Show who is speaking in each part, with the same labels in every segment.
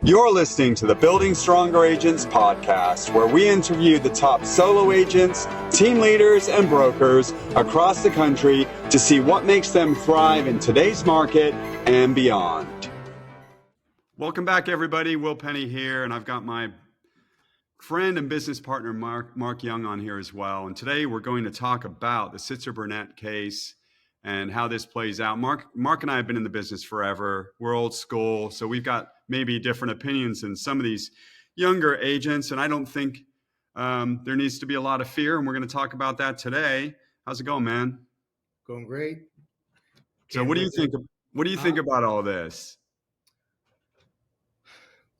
Speaker 1: You're listening to the Building Stronger Agents podcast, where we interview the top solo agents, team leaders, and brokers across the country to see what makes them thrive in today's market and beyond. Welcome back, everybody. Will Penney here, and I've got my friend and business partner, Mark Young, on here as well. And today we're going to talk about the Sitzer-Burnett case and how this plays out. Mark and I have been in the business forever. We're old school, so we've got maybe different opinions than some of these younger agents, and I don't think there needs to be a lot of fear, and we're going to talk about that today. How's it going, man?
Speaker 2: Going great.
Speaker 1: So what do you think? What do you think about all this?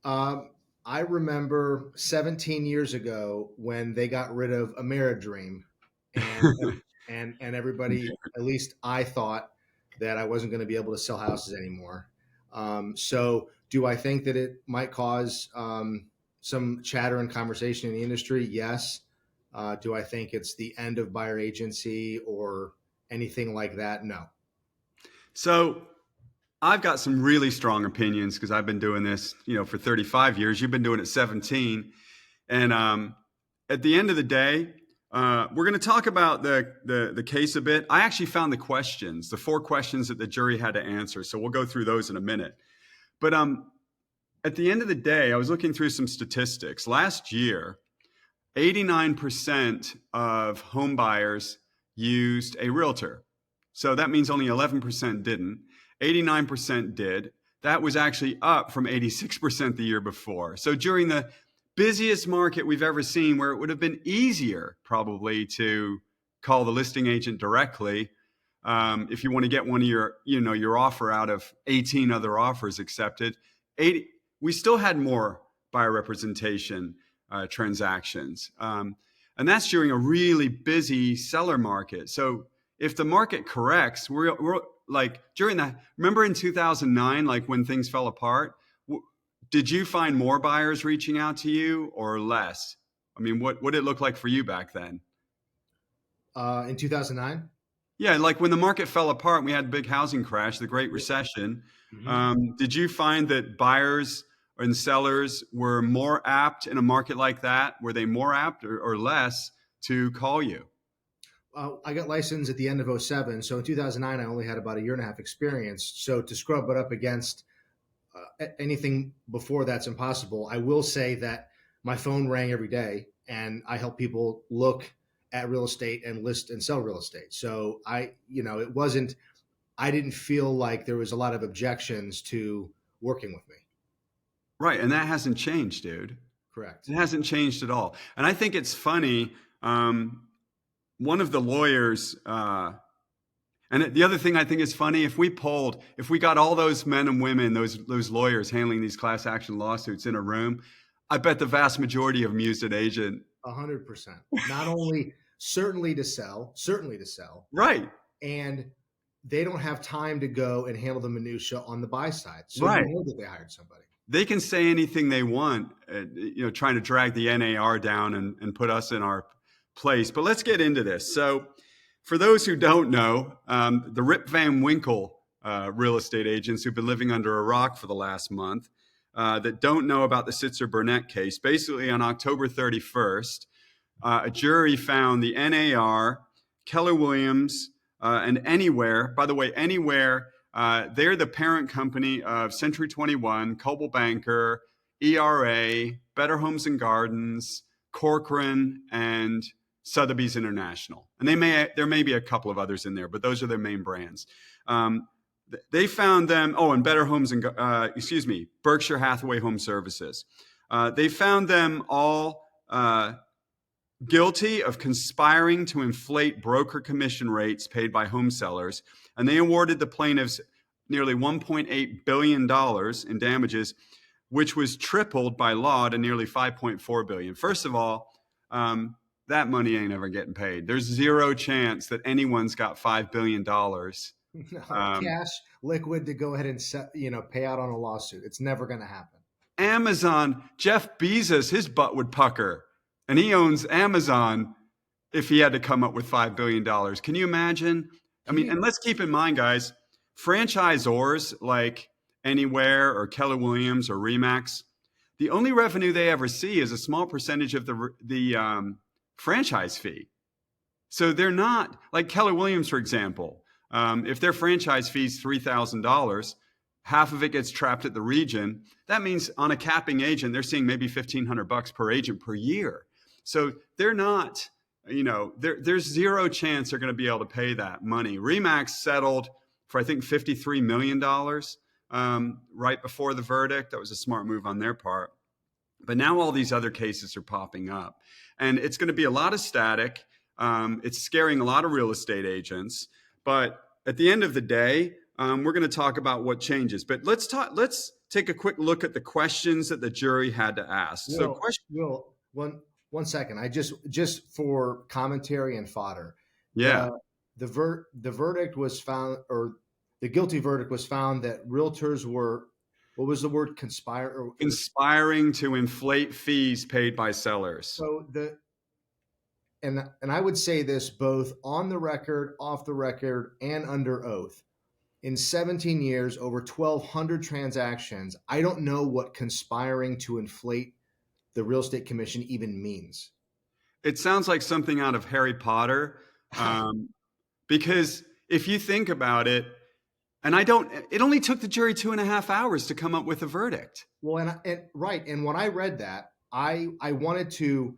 Speaker 2: I remember 17 years ago when they got rid of Ameridream, and everybody, at least I thought that I wasn't going to be able to sell houses anymore. So do I think that it might cause some chatter and conversation in the industry? Yes. Do I think it's the end of buyer agency or anything like that? No.
Speaker 1: So I've got some really strong opinions because I've been doing this, for 35 years. You've been doing it 17. And at the end of the day, we're going to talk about the case a bit. I actually found the questions, the 4 questions that the jury had to answer. So we'll go through those in a minute. But at the end of the day, I was looking through some statistics. Last year, 89% of home buyers used a realtor. So that means only 11% didn't. 89% did. That was actually up from 86% the year before. So during the busiest market we've ever seen, where it would have been easier probably to call the listing agent directly, if you want to get one of your offer out of 18 other offers accepted, we still had more buyer representation transactions. And that's during a really busy seller market. So if the market corrects, we're like during that, remember in 2009, like when things fell apart, did you find more buyers reaching out to you or less? I mean, what did it look like for you back then?
Speaker 2: In 2009?
Speaker 1: Yeah, like when the market fell apart and we had a big housing crash, the Great Recession, did you find that buyers and sellers were more apt in a market like that? Were they more apt or less to call you?
Speaker 2: I got licensed at the end of 2007. So in 2009, I only had about a year and a half experience. So to scrub it up against anything before that's impossible. I will say that my phone rang every day and I help people look at real estate and list and sell real estate. So I didn't feel like there was a lot of objections to working with me.
Speaker 1: Right. And that hasn't changed, dude.
Speaker 2: Correct.
Speaker 1: It hasn't changed at all. And I think it's funny. One of the lawyers, and the other thing I think is funny, if we got all those men and women, those lawyers handling these class action lawsuits in a room, I bet the vast majority of them used an agent.
Speaker 2: 100%. Not only certainly to sell.
Speaker 1: Right.
Speaker 2: And they don't have time to go and handle the minutia on the buy side. So
Speaker 1: right.
Speaker 2: You know that they hired somebody.
Speaker 1: They can say anything they want, trying to drag the NAR down and put us in our place. But let's get into this. So for those who don't know, the Rip Van Winkle real estate agents who've been living under a rock for the last month that don't know about the Sitzer-Burnett case, basically on October 31st, a jury found the NAR, Keller Williams, and Anywhere. By the way, Anywhere, they're the parent company of Century 21, Coldwell Banker, ERA, Better Homes and Gardens, Corcoran, and Sotheby's International. And there may be a couple of others in there, but those are their main brands. They found them, and Better Homes and, Berkshire Hathaway Home Services. They found them all guilty of conspiring to inflate broker commission rates paid by home sellers. And they awarded the plaintiffs nearly $1.8 billion in damages, which was tripled by law to nearly $5.4 billion. First of all, that money ain't ever getting paid. There's zero chance that anyone's got $5 billion.
Speaker 2: No, cash, liquid to go ahead and pay out on a lawsuit. It's never going to happen.
Speaker 1: Amazon, Jeff Bezos, his butt would pucker. And he owns Amazon if he had to come up with $5 billion. Can you imagine? I mean, and let's keep in mind, guys, franchisors like Anywhere or Keller Williams or Remax, the only revenue they ever see is a small percentage of the franchise fee. So they're not like Keller Williams, for example. If their franchise fee is $3,000, half of it gets trapped at the region. That means on a capping agent, they're seeing maybe $1,500 per agent per year. So they're not, there's zero chance they're going to be able to pay that money. RE/MAX settled for, I think, $53 million right before the verdict. That was a smart move on their part. But now all these other cases are popping up, and it's going to be a lot of static. It's scaring a lot of real estate agents. But at the end of the day, we're going to talk about what changes. But let's take a quick look at the questions that the jury had to ask.
Speaker 2: Will, one second. I just for commentary and fodder.
Speaker 1: Yeah.
Speaker 2: The verdict was found, or the guilty verdict was found that realtors were, what was the word?
Speaker 1: Conspiring to inflate fees paid by sellers.
Speaker 2: So and I would say this both on the record, off the record, and under oath. In 17 years, over 1,200 transactions, I don't know what conspiring to inflate the real estate commission even means.
Speaker 1: It sounds like something out of Harry Potter, because if you think about it, it only took the jury 2.5 hours to come up with a verdict.
Speaker 2: Well, and when I read that, I wanted to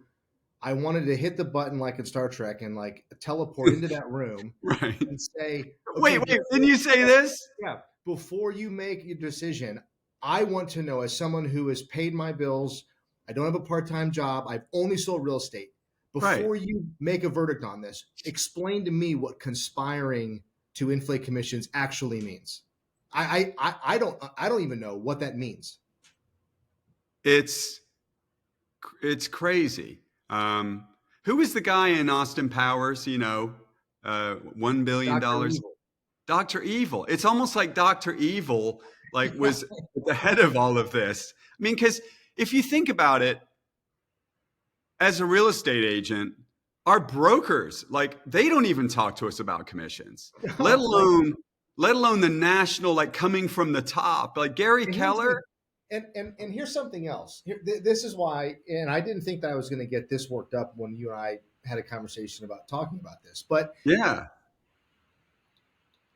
Speaker 2: hit the button like in Star Trek and like teleport into that room,
Speaker 1: right?
Speaker 2: And say,
Speaker 1: okay, wait, didn't you say this?
Speaker 2: Yeah. Before you make your decision, I want to know, as someone who has paid my bills, I don't have a part-time job, I've only sold real estate. Before you make a verdict on this, explain to me what conspiring to inflate commissions actually means. I don't even know what that means.
Speaker 1: It's crazy. Who was the guy in Austin Powers? $1 billion. Dr. Evil. It's almost like Dr. Evil was the head of all of this. I mean, because if you think about it, as a real estate agent, our brokers, they don't even talk to us about commissions, let alone the national, coming from the top, like Gary Keller.
Speaker 2: And here's something else. This is why, and I didn't think that I was going to get this worked up when you and I had a conversation about talking about this. But
Speaker 1: yeah,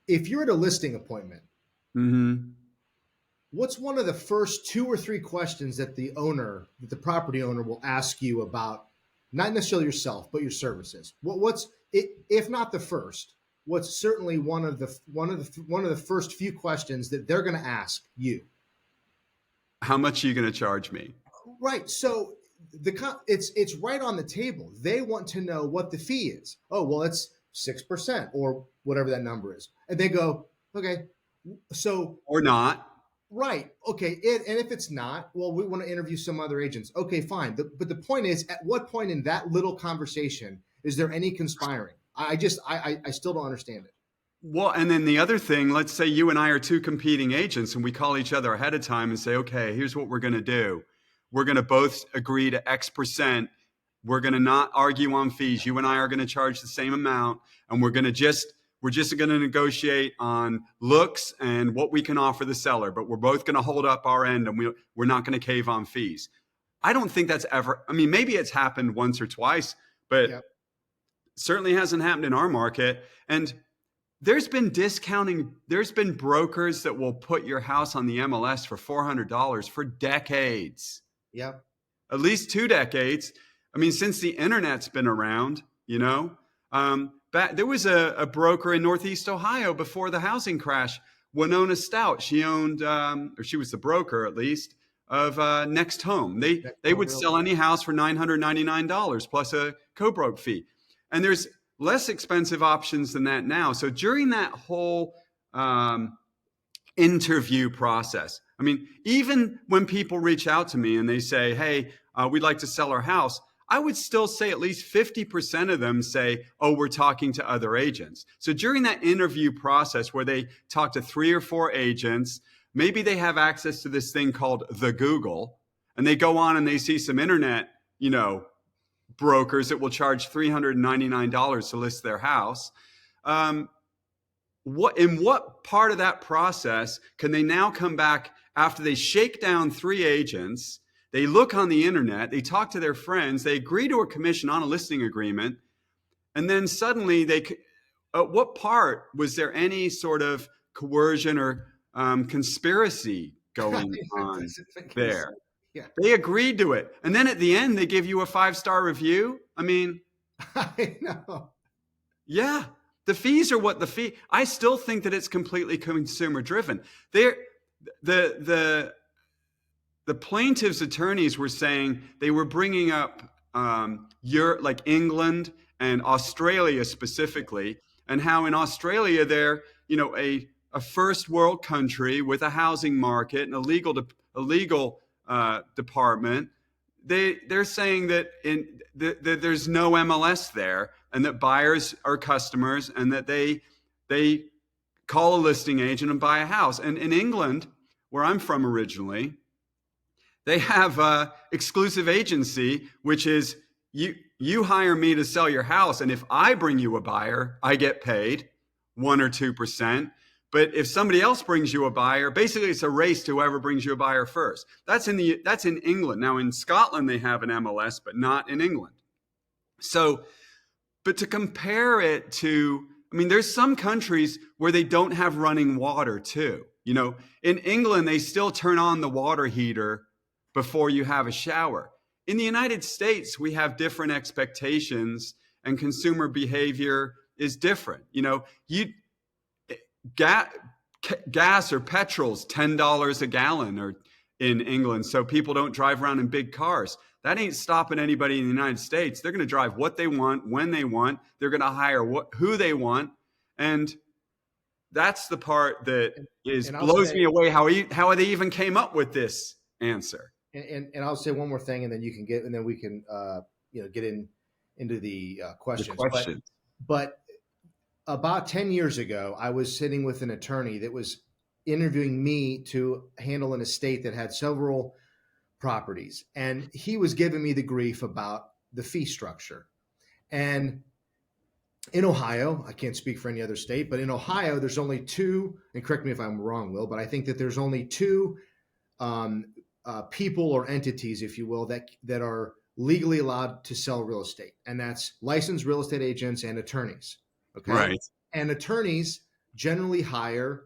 Speaker 2: if you're at a listing appointment,
Speaker 1: mm-hmm.
Speaker 2: What's one of the first 2 or 3 questions that the property owner will ask you about, not necessarily yourself, but your services? What's it, if not the first? What's certainly one of the first few questions that they're going to ask you?
Speaker 1: How much are you going to charge me?
Speaker 2: Right. So it's right on the table. They want to know what the fee is. Oh, well, it's 6% or whatever that number is, and they go, okay, so
Speaker 1: or not.
Speaker 2: Right. Okay. And if it's not, well, we want to interview some other agents. Okay, fine. But the point is, at what point in that little conversation is there any conspiring? I still don't understand it.
Speaker 1: Well, and then the other thing, let's say you and I are 2 competing agents and we call each other ahead of time and say, okay, here's what we're going to do. We're going to both agree to X%. We're going to not argue on fees. You and I are going to charge the same amount, and we're just going to negotiate on looks and what we can offer the seller, but we're both going to hold up our end, and we're not going to cave on fees. I don't think that's ever, maybe it's happened once or twice, but certainly hasn't happened in our market. And there's been discounting. There's been brokers that will put your house on the MLS for $400 for decades.
Speaker 2: Yeah.
Speaker 1: At least 2 decades. Since the internet's been around, there was a broker in Northeast Ohio before the housing crash, Winona Stout. She owned, or she was the broker at least, of Next Home. They would sell any house for $999 plus a co-broke fee. And there's less expensive options than that now. So during that whole interview process, even when people reach out to me and they say, hey, we'd like to sell our house, I would still say at least 50% of them say, oh, we're talking to other agents. So during that interview process where they talk to 3 or 4 agents, maybe they have access to this thing called the Google, and they go on and they see some internet, brokers that will charge $399 to list their house. In what part of that process can they now come back after they shake down 3 agents? They look on the internet, they talk to their friends, they agree to a commission on a listing agreement, and then suddenly at what part was there any sort of coercion or conspiracy going on there?
Speaker 2: Yeah.
Speaker 1: They agreed to it. And then at the end, they give you a 5-star review. I mean,
Speaker 2: I know.
Speaker 1: yeah, the fees are what the fee. I still think that it's completely consumer driven. The plaintiff's attorneys were saying they were bringing up like England and Australia specifically, and how in Australia they're a first world country with a housing market and a legal department. They're saying that there's no MLS there, and that buyers are customers, and that they call a listing agent and buy a house. And in England, where I'm from originally, they have exclusive agency, which is you hire me to sell your house, and if I bring you a buyer, I get paid 1 or 2%. But if somebody else brings you a buyer, basically it's a race to whoever brings you a buyer first. That's in England. Now in Scotland they have an MLS, but not in England. So, but to compare it to, I mean, there's some countries where they don't have running water too. In England they still turn on the water heater before you have a shower. In the United States, we have different expectations, and consumer behavior is different. Gas or petrol's $10 a gallon or in England, so people don't drive around in big cars. That ain't stopping anybody in the United States. They're going to drive what they want, when they want. They're going to hire who they want. And that's the part that blows me away, how they even came up with this answer.
Speaker 2: And I'll say one more thing, and then we can get into the questions. But about 10 years ago, I was sitting with an attorney that was interviewing me to handle an estate that had several properties. And he was giving me the grief about the fee structure. And in Ohio, I can't speak for any other state, but in Ohio, there's only two, and correct me if I'm wrong, Will, but I think that there's only two people or entities, if you will, that are legally allowed to sell real estate. And that's licensed real estate agents and attorneys. Okay.
Speaker 1: Right.
Speaker 2: And attorneys generally hire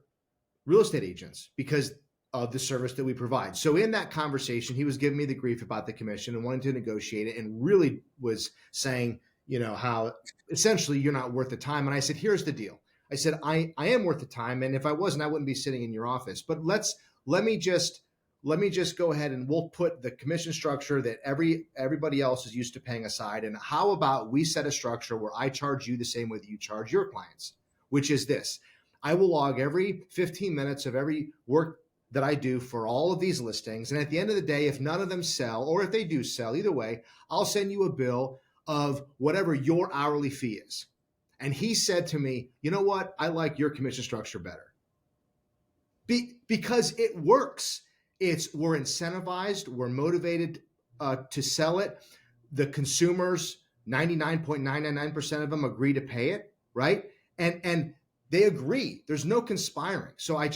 Speaker 2: real estate agents because of the service that we provide. So in that conversation, he was giving me the grief about the commission and wanting to negotiate it, and really was saying, how essentially you're not worth the time. And I said, here's the deal. I said, I am worth the time. And if I wasn't, I wouldn't be sitting in your office. But let me just go ahead and we'll put the commission structure that everybody else is used to paying aside. And how about we set a structure where I charge you the same way that you charge your clients, which is this. I will log every 15 minutes of every work that I do for all of these listings. And at the end of the day, if none of them sell, or if they do sell, either way, I'll send you a bill of whatever your hourly fee is. And he said to me, you know what? I like your commission structure better. Because it works. We're incentivized, we're motivated to sell it. The consumers, 99.999% of them agree to pay it, right? And they agree. There's no conspiring. So I'm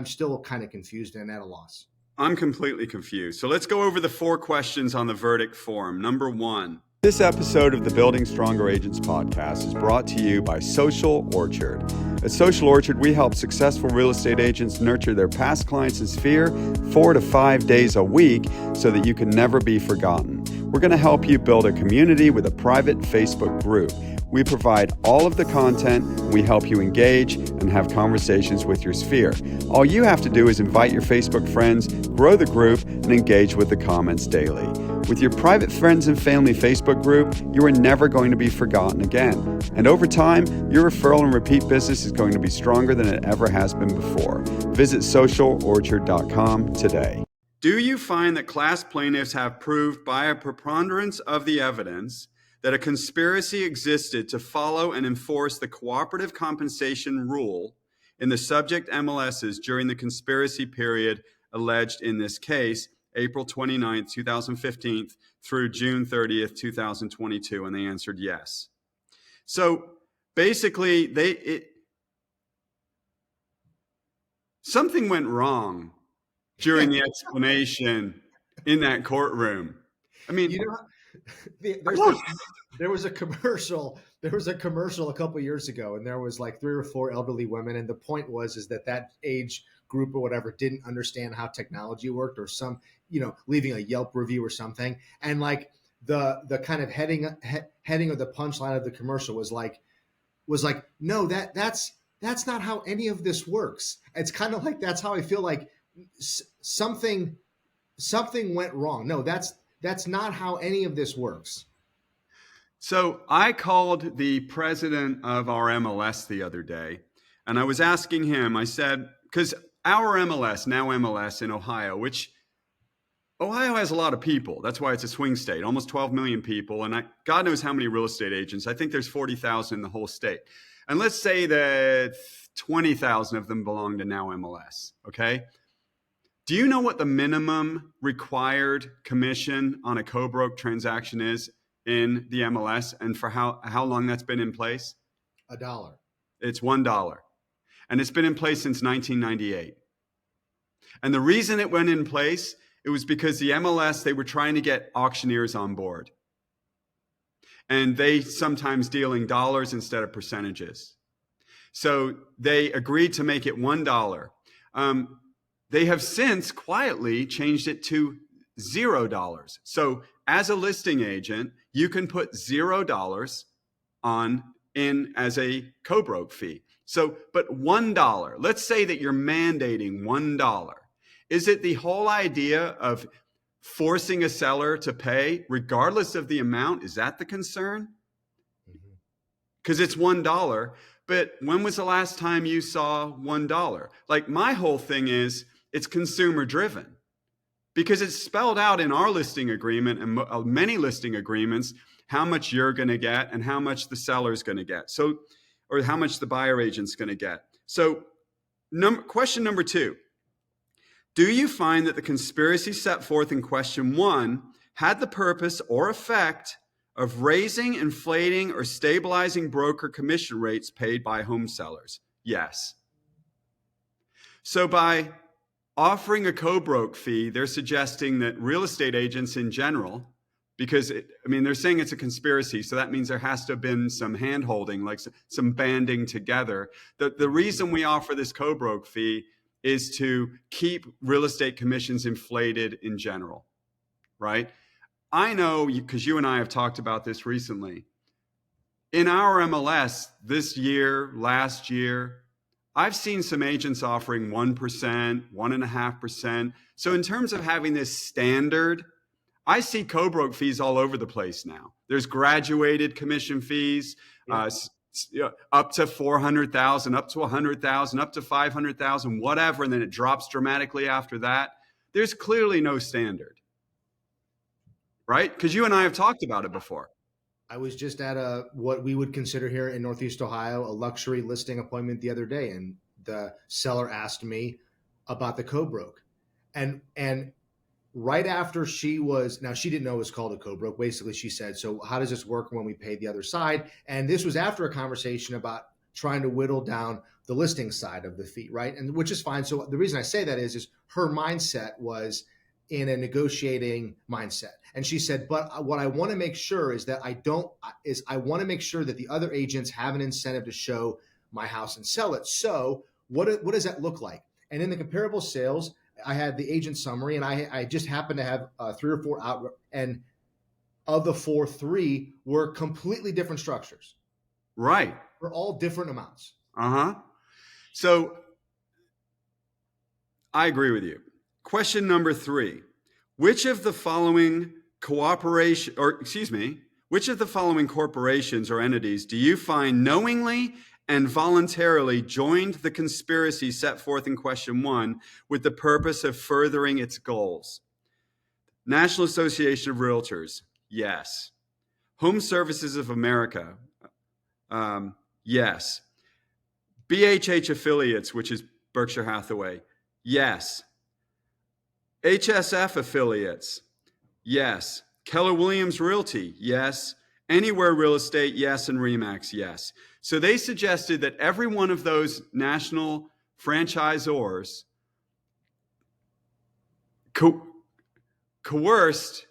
Speaker 2: still kind of confused and at a loss.
Speaker 1: I'm completely confused. So let's go over the 4 questions on the verdict form. Number 1. This episode of the Building Stronger Agents podcast is brought to you by Social Orchard. At Social Orchard, we help successful real estate agents nurture their past clients' sphere 4 to 5 days a week so that you can never be forgotten. We're going to help you build a community with a private Facebook group. We provide all of the content, we help you engage and have conversations with your sphere. All you have to do is invite your Facebook friends, grow the group, and engage with the comments daily. With your private friends and family Facebook group, you are never going to be forgotten again. And over time, your referral and repeat business is going to be stronger than it ever has been before. Visit socialorchard.com today. Do you find that class plaintiffs have proved by a preponderance of the evidence that a conspiracy existed to follow and enforce the cooperative compensation rule in the subject MLSs during the conspiracy period alleged in this case, April 29th, 2015 through June 30th, 2022? And they answered yes. So basically, something went wrong during the explanation in that courtroom. I mean,
Speaker 2: You know, there was a commercial. There was a commercial a couple years ago, and there was like 3 or 4 elderly women, and the point was is that age group or whatever didn't understand how technology worked, or some, leaving a Yelp review or something, and like the kind of heading of the punchline of the commercial was like, no, that's not how any of this works. It's kind of like that's how I feel like something went wrong. No, that's not how any of this works.
Speaker 1: so I called the president of our MLS the other day, and I was asking him, I said, because our MLS, now MLS in Ohio, which Ohio has a lot of people. That's why it's a swing state, almost 12 million people. And God knows how many real estate agents. I think there's 40,000 in the whole state. And let's say that 20,000 of them belong to now MLS. Okay. Do you know what the minimum required commission on a co-broke transaction is in the MLS, and for how long that's been in place?
Speaker 2: $1.
Speaker 1: It's $1. And it's been in place since 1998. And the reason it went in place, it was because the MLS, they were trying to get auctioneers on board. And they sometimes deal in dollars instead of percentages. So they agreed to make it $1. They have since quietly changed it to $0. So as a listing agent, you can put $0 in as a co-broke fee. So, but $1, let's say that you're mandating $1. Is it the whole idea of forcing a seller to pay regardless of the amount? Is that the concern? Because it's $1. But when was the last time you saw $1? Like, my whole thing is it's consumer driven, because it's spelled out in our listing agreement and many listing agreements how much you're going to get and how much the seller's going to get. So, or how much the buyer agent's going to get. So question number 2, do you find that the conspiracy set forth in question 1 had the purpose or effect of raising, inflating, or stabilizing broker commission rates paid by home sellers? Yes. So by offering a co-broke fee, they're suggesting that real estate agents in general, because they're saying it's a conspiracy, so that means there has to have been some hand-holding, like some banding together. The reason we offer this co-broke fee is to keep real estate commissions inflated in general, right? I know, because you and I have talked about this recently. In our MLS this year, last year, I've seen some agents offering 1%, 1.5%. So in terms of having this standard, I see co-broke fees all over the place now. There's graduated commission fees, up to 400,000, up to 100,000, up to 500,000, whatever, and then it drops dramatically after that. There's clearly no standard, right? Because you and I have talked about it before.
Speaker 2: I was just at what we would consider here in Northeast Ohio a luxury listing appointment the other day, and the seller asked me about the co-broke, and right after she didn't know it was called a co-broke. Basically, she said, so how does this work when we pay the other side? And this was after a conversation about trying to whittle down the listing side of the fee, right? And which is fine. So the reason I say that is her mindset was in a negotiating mindset. And she said, but what I want to make sure is that I want to make sure that the other agents have an incentive to show my house and sell it. So what does that look like? And in the comparable sales, I had the agent summary, and I just happened to have 3 or 4 out, and of the 3 were completely different structures.
Speaker 1: Right.
Speaker 2: They're all different amounts.
Speaker 1: So I agree with you. Question number 3, which of the following corporations or entities do you find knowingly and voluntarily joined the conspiracy set forth in question 1 with the purpose of furthering its goals? National Association of Realtors, yes. Home Services of America, yes. BHH Affiliates, which is Berkshire Hathaway, yes. HSF Affiliates, yes. Keller Williams Realty, yes. Anywhere Real Estate, yes. And RE/MAX, yes. So they suggested that every one of those national franchisors co- coerced,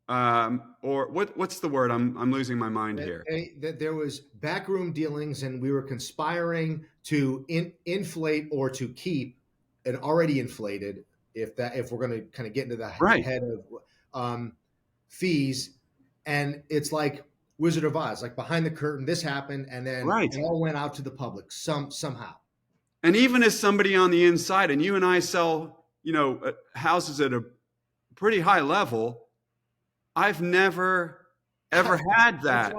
Speaker 1: or what's the word? I'm losing my mind here.
Speaker 2: That there was backroom dealings, and we were conspiring to inflate or to keep an already inflated. If we're going to kind of get into the
Speaker 1: Right.
Speaker 2: head of fees, and it's like Wizard of Oz, like behind the curtain, this happened, and then
Speaker 1: Right.
Speaker 2: it all went out to the public somehow.
Speaker 1: And even as somebody on the inside, and you and I sell, houses at a pretty high level, I've never ever had that.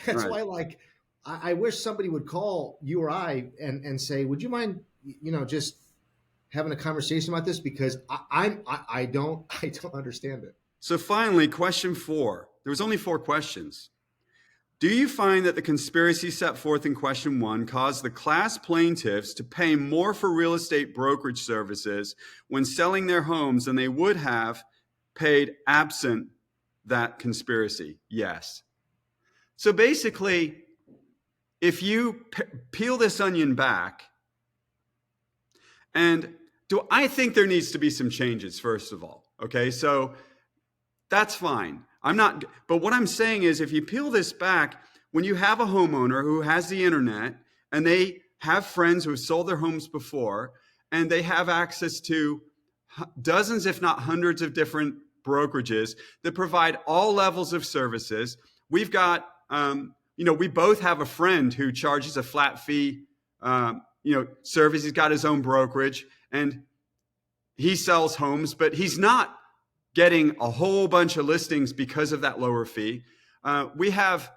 Speaker 2: That's why, like, I wish somebody would call you or I and say, would you mind, just having a conversation about this, because I don't understand it.
Speaker 1: So finally, question 4. There was only 4 questions. Do you find that the conspiracy set forth in question 1 caused the class plaintiffs to pay more for real estate brokerage services when selling their homes than they would have paid absent that conspiracy? Yes. So basically, if you peel this onion back, and I think there needs to be some changes, first of all. Okay, so that's fine. But what I'm saying is, if you peel this back, when you have a homeowner who has the internet and they have friends who have sold their homes before, and they have access to dozens, if not hundreds of different brokerages that provide all levels of services. We've got, we both have a friend who charges a flat fee, service. He's got his own brokerage and he sells homes, but he's not getting a whole bunch of listings because of that lower fee. We have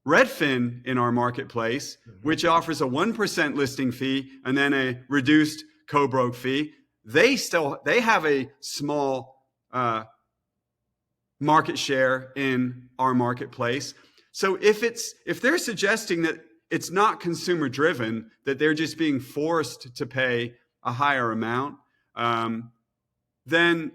Speaker 1: Redfin in our marketplace, which offers a 1% listing fee and then a reduced co-broke fee. They have a small market share in our marketplace. So if they're suggesting that it's not consumer driven, that they're just being forced to pay a higher amount, then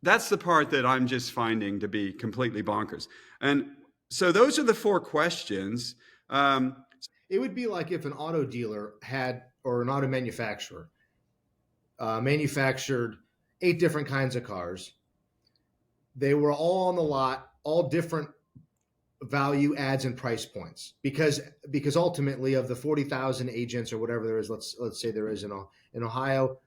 Speaker 1: that's the part that I'm just finding to be completely bonkers. And so those are the 4 questions.
Speaker 2: It would be like if an auto dealer or an auto manufacturer manufactured 8 different kinds of cars. They were all on the lot, all different value adds and price points, because ultimately, of the 40,000 agents or whatever there is, let's say there is in Ohio,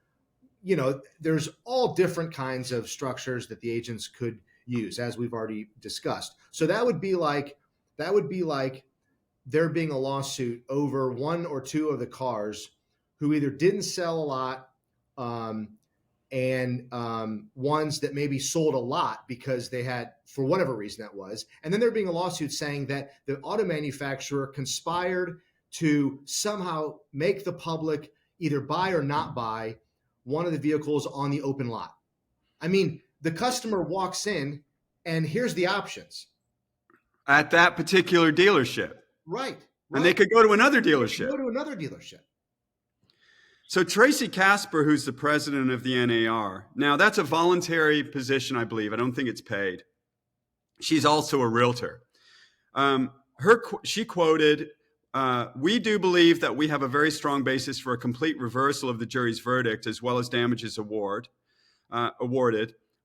Speaker 2: there's all different kinds of structures that the agents could use, as we've already discussed. So that would be like there being a lawsuit over 1 or 2 of the cars who either didn't sell a lot, and ones that maybe sold a lot because they had, for whatever reason that was. And then there being a lawsuit saying that the auto manufacturer conspired to somehow make the public either buy or not buy one of the vehicles on the open lot. I mean, the customer walks in and here's the options.
Speaker 1: At that particular dealership.
Speaker 2: Right.
Speaker 1: And they could go to another dealership. So Tracy Casper, who's the president of the NAR, now that's a voluntary position, I believe. I don't think it's paid. She's also a realtor. She quoted, "We do believe that we have a very strong basis for a complete reversal of the jury's verdict as well as damages awarded.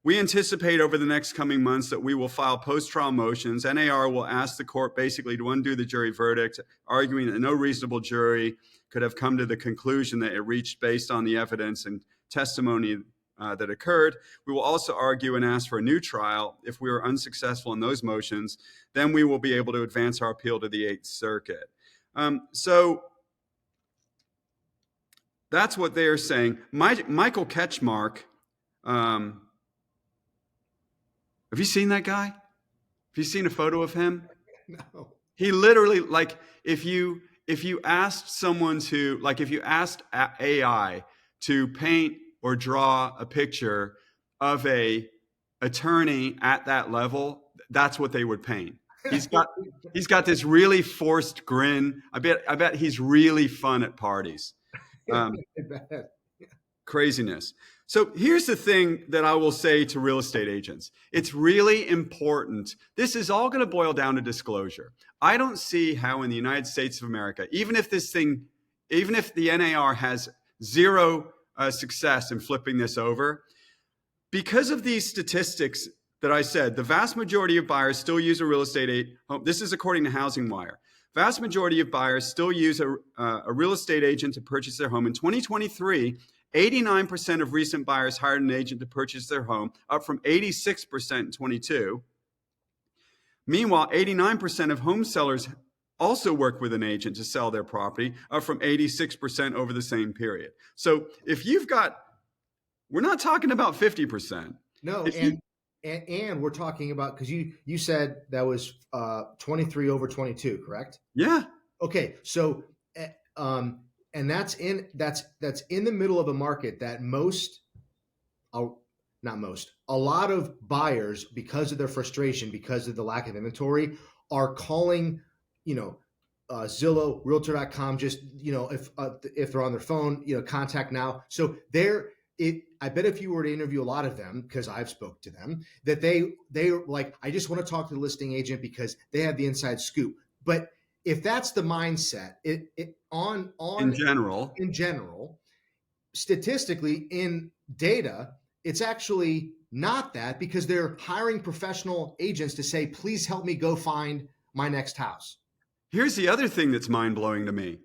Speaker 1: We anticipate over the next coming months that we will file post-trial motions. NAR will ask the court basically to undo the jury verdict, arguing that no reasonable jury could have come to the conclusion that it reached based on the evidence and testimony that occurred. We will also argue and ask for a new trial. If we are unsuccessful in those motions, then we will be able to advance our appeal to the 8th Circuit." So that's what they're saying. Michael Ketchmark, have you seen that guy? Have you seen a photo of him?
Speaker 2: No.
Speaker 1: He literally, like, if you asked someone to, like, if you asked AI to paint or draw a picture of a attorney at that level, that's what they would paint. He's got this really forced grin. I bet he's really fun at parties. Craziness. So here's the thing that I will say to real estate agents. It's really important. This is all going to boil down to disclosure. I don't see how in the United States of America, even if the NAR has zero success in flipping this over. Because of these statistics that I said, the vast majority of buyers still use a real estate agent. This is according to Housing Wire. Vast majority of buyers still use a real estate agent to purchase their home. In 2023, 89% of recent buyers hired an agent to purchase their home, up from 86% in 22. Meanwhile, 89% of home sellers also work with an agent to sell their property, up from 86% over the same period. So if you've got, we're not talking about 50%.
Speaker 2: No, and we're talking about, because you said that was 23 over 22, correct?
Speaker 1: Yeah.
Speaker 2: Okay, so and that's in the middle of a market that a lot of buyers, because of their frustration, because of the lack of inventory, are calling, Zillow, Realtor.com, just, if they're on their phone, contact now. So I bet if you were to interview a lot of them, because I've spoke to them, that they're like, I just want to talk to the listing agent because they have the inside scoop. But if that's the mindset, in general, statistically, in data, it's actually not that, because they're hiring professional agents to say, please help me go find my next house.
Speaker 1: Here's the other thing that's mind-blowing to me.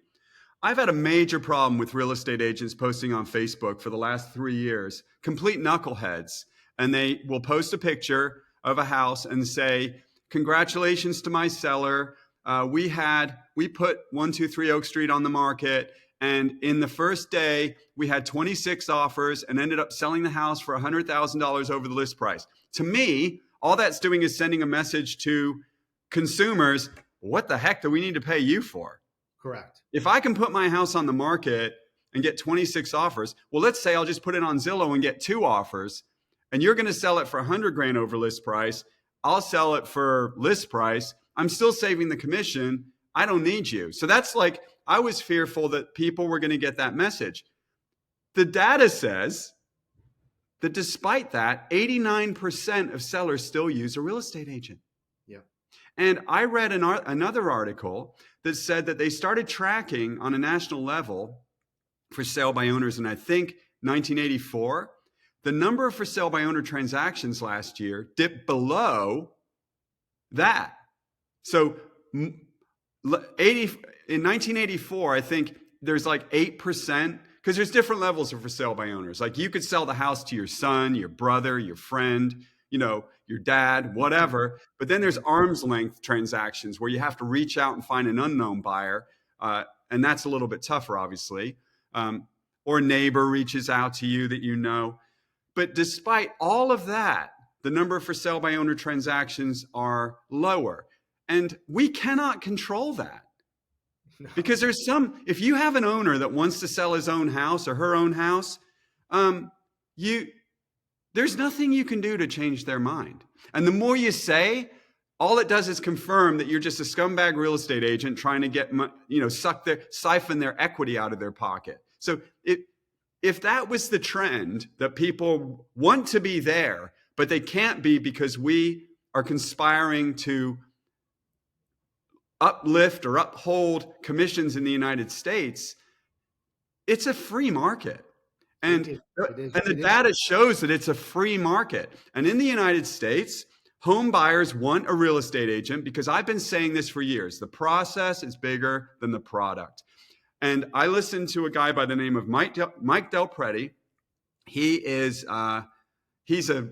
Speaker 1: I've had a major problem with real estate agents posting on Facebook for the last 3 years, complete knuckleheads. And they will post a picture of a house and say, congratulations to my seller. We put 123 Oak Street on the market. And in the first day, we had 26 offers and ended up selling the house for $100,000 over the list price. To me, all that's doing is sending a message to consumers, what the heck do we need to pay you for?
Speaker 2: Correct.
Speaker 1: If I can put my house on the market and get 26 offers, well, let's say I'll just put it on Zillow and get 2 offers, and you're going to sell it for $100,000 over list price. I'll sell it for list price. I'm still saving the commission. I don't need you. So that's like, I was fearful that people were going to get that message. The data says that despite that, 89% of sellers still use a real estate agent.
Speaker 2: Yeah.
Speaker 1: And I read another article that said that they started tracking on a national level for sale by owners in, I think, 1984. The number of for sale by owner transactions last year dipped below that. So in 1984, I think there's like 8%, because there's different levels of for sale by owners. Like you could sell the house to your son, your brother, your friend, your dad, whatever. But then there's arm's length transactions where you have to reach out and find an unknown buyer. And that's a little bit tougher, obviously. Or a neighbor reaches out to you that you know. But despite all of that, the number of for sale by owner transactions are lower. And we cannot control that. No. Because if you have an owner that wants to sell his own house or her own house, there's nothing you can do to change their mind. And the more you say, all it does is confirm that you're just a scumbag real estate agent trying to get, siphon their equity out of their pocket. So if that was the trend, that people want to be there, but they can't be because we are conspiring to uplift or uphold commissions in the United States, it's a free market. And the data shows that it's a free market. And in the United States, home buyers want a real estate agent, because I've been saying this for years. The process is bigger than the product. And I listened to a guy by the name of Mike Del Prete. He's a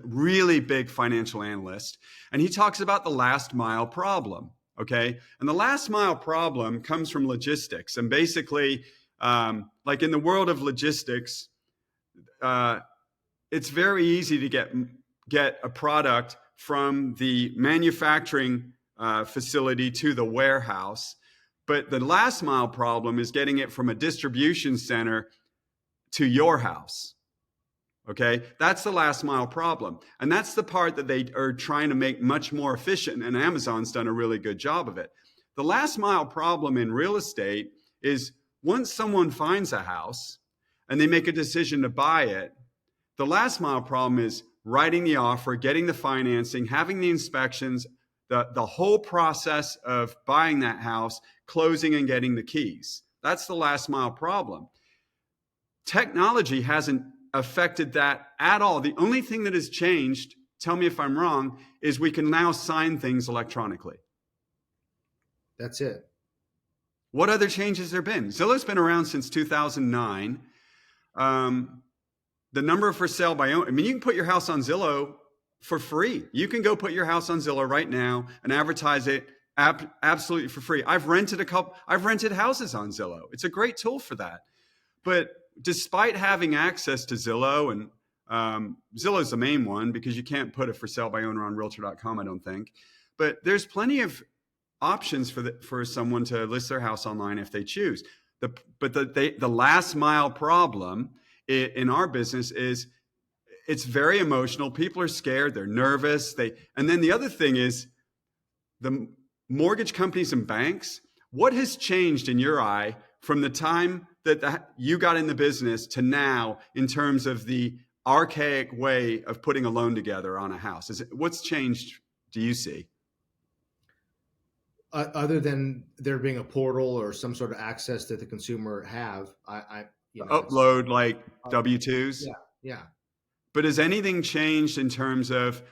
Speaker 1: really big financial analyst, and he talks about the last mile problem. Okay. And the last mile problem comes from logistics. And basically, like in the world of logistics, it's very easy to get a product from the manufacturing facility to the warehouse. But the last mile problem is getting it from a distribution center to your house. Okay, that's the last mile problem. And that's the part that they are trying to make much more efficient. And Amazon's done a really good job of it. The last mile problem in real estate is once someone finds a house and they make a decision to buy it, the last mile problem is writing the offer, getting the financing, having the inspections, the whole process of buying that house, closing and getting the keys. That's the last mile problem. Technology hasn't affected that at all. The only thing that has changed, tell me if I'm wrong, is we can now sign things electronically.
Speaker 2: That's it.
Speaker 1: What other changes there been? Zillow's been around since 2009. The number for sale by owner, I mean, you can put your house on Zillow for free. You can go put your house on Zillow right now and advertise it absolutely for free. I've rented houses on Zillow. It's a great tool for that. But despite having access to Zillow, and Zillow's the main one because you can't put a for sale by owner on realtor.com, I don't think. But there's plenty of options for someone to list their house online if they choose. The last mile problem in our business is it's very emotional. People are scared. They're nervous. And then the other thing is the mortgage companies and banks. What has changed in your eye from the time that you got in the business to now in terms of the archaic way of putting a loan together on a house? What's changed, do you see?
Speaker 2: Other than there being a portal or some sort of access that the consumer have,
Speaker 1: upload like W-2s.
Speaker 2: Yeah.
Speaker 1: But has anything changed in terms of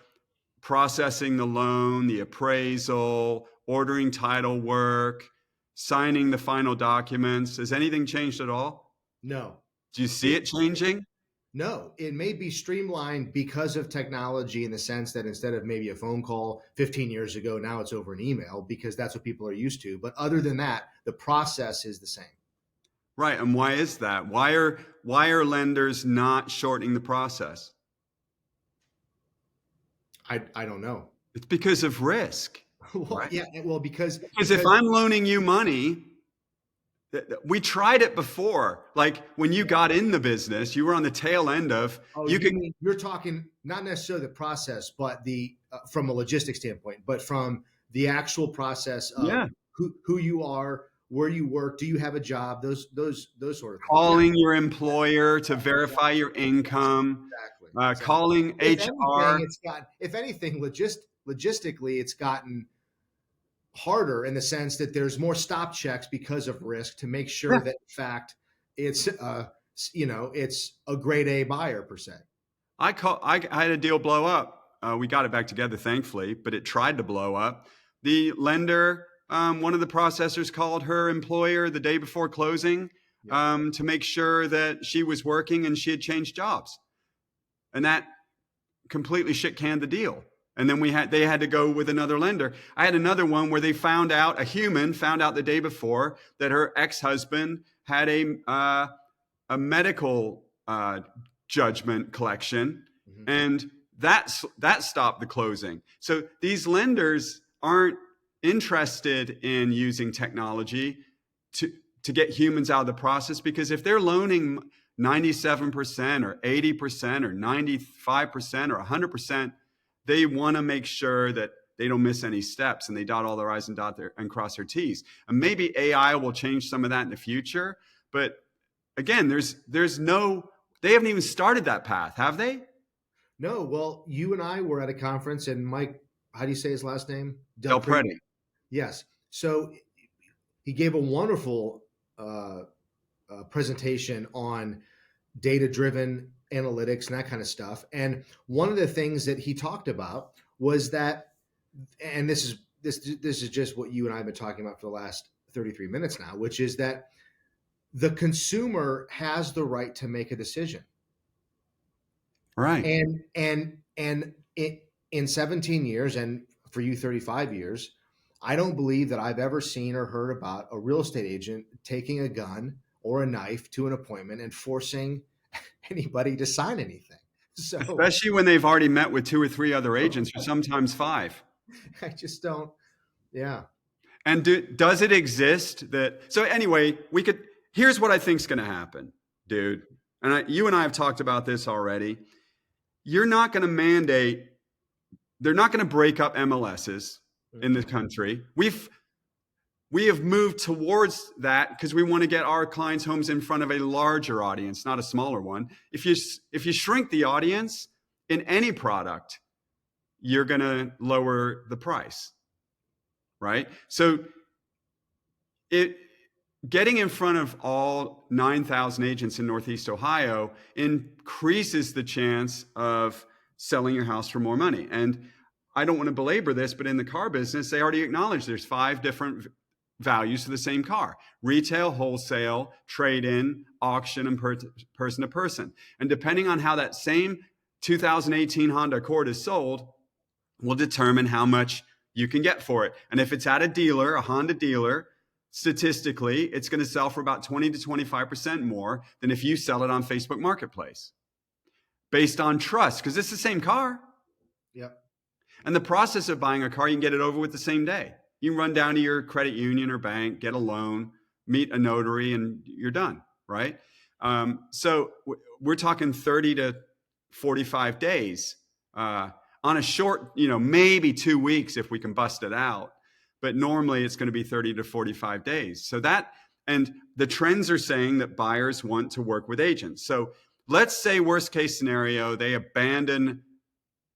Speaker 1: processing the loan, the appraisal, ordering title work, signing the final documents? Has anything changed at all?
Speaker 2: No.
Speaker 1: Do you see it changing?
Speaker 2: No, it may be streamlined because of technology in the sense that instead of maybe a phone call 15 years ago, now it's over an email because that's what people are used to. But other than that, the process is the same.
Speaker 1: Right. And why is that? Why are lenders not shortening the process?
Speaker 2: I don't know.
Speaker 1: It's because of risk.
Speaker 2: Well,
Speaker 1: right?
Speaker 2: Yeah, well, because
Speaker 1: if I'm loaning you money, we tried it before. Like when you got in the business, you were on the tail end of.
Speaker 2: You're talking not necessarily the process, but the from a logistics standpoint, but from the actual process of who you are, where you work, do you have a job, those sort of things.
Speaker 1: Calling your employer to verify your income.
Speaker 2: Exactly.
Speaker 1: Calling HR.
Speaker 2: If anything, logistically, it's gotten harder in the sense that there's more stop checks because of risk to make sure that in fact it's it's a grade A buyer per se.
Speaker 1: I had a deal blow up. We got it back together, thankfully, but it tried to blow up. The lender, one of the processors called her employer the day before closing to make sure that she was working and she had changed jobs. And that completely shit canned the deal. And then they had to go with another lender. I had another one where a human found out the day before that her ex-husband had a medical judgment collection, and that stopped the closing. So these lenders aren't interested in using technology to get humans out of the process, because if they're loaning 97% or 80% or 95% or 100%, they want to make sure that they don't miss any steps and they dot all their I's and cross their T's. And maybe AI will change some of that in the future. But again, they haven't even started that path, have they?
Speaker 2: No. Well, you and I were at a conference, and Mike, how do you say his last name?
Speaker 1: Del Prete.
Speaker 2: Yes. So he gave a wonderful presentation on data-driven analytics and that kind of stuff. And one of the things that he talked about was that, and this is just what you and I have been talking about for the last 33 minutes now, which is that the consumer has the right to make a decision.
Speaker 1: Right.
Speaker 2: And in 17 years, and for you 35 years, I don't believe that I've ever seen or heard about a real estate agent taking a gun or a knife to an appointment and forcing anybody to sign anything. So,
Speaker 1: especially when they've already met with 2 or 3 other agents, or sometimes 5.
Speaker 2: I just don't. Yeah.
Speaker 1: And does it exist so anyway, here's what I think is going to happen, dude. And you and I have talked about this already. You're not going to mandate, they're not going to break up MLSs in the country. We have moved towards that because we want to get our clients' homes in front of a larger audience, not a smaller one. If you shrink the audience in any product, you're going to lower the price, right? So getting in front of all 9,000 agents in Northeast Ohio increases the chance of selling your house for more money. And I don't want to belabor this, but in the car business, they already acknowledge there's 5 different values for the same car: retail, wholesale, trade-in, auction, and person to person. And depending on how that same 2018 Honda Accord is sold will determine how much you can get for it. And if it's at a dealer, a Honda dealer, statistically, it's going to sell for about 20 to 25% more than if you sell it on Facebook Marketplace, based on trust, because it's the same car.
Speaker 2: Yep.
Speaker 1: And the process of buying a car, you can get it over with the same day. You can run down to your credit union or bank, get a loan, meet a notary, and you're done, right? So we're talking 30 to 45 days on a short, maybe 2 weeks if we can bust it out. But normally it's going to be 30 to 45 days. So and the trends are saying that buyers want to work with agents. So let's say worst case scenario, they abandon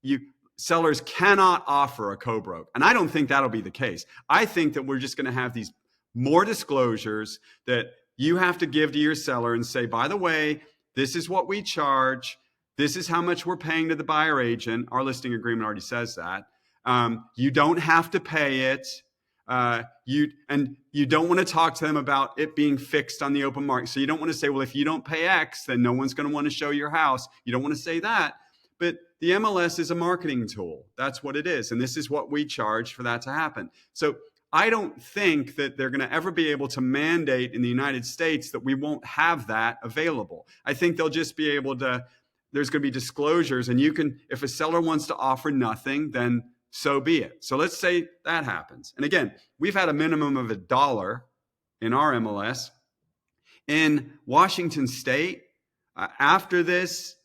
Speaker 1: you. Sellers cannot offer a co-broke. And I don't think that'll be the case. I think that we're just going to have these more disclosures that you have to give to your seller and say, by the way, this is what we charge. This is how much we're paying to the buyer agent. Our listing agreement already says that. You don't have to pay it. You don't want to talk to them about it being fixed on the open market. So you don't want to say, well, if you don't pay X, then no one's going to want to show your house. You don't want to say that. But the MLS is a marketing tool. That's what it is. And this is what we charge for that to happen. So I don't think that they're going to ever be able to mandate in the United States that we won't have that available. I think they'll just be able to, there's going to be disclosures, and if a seller wants to offer nothing, then so be it. So let's say that happens. And again, we've had a minimum of $1 in our MLS. In Washington State, after this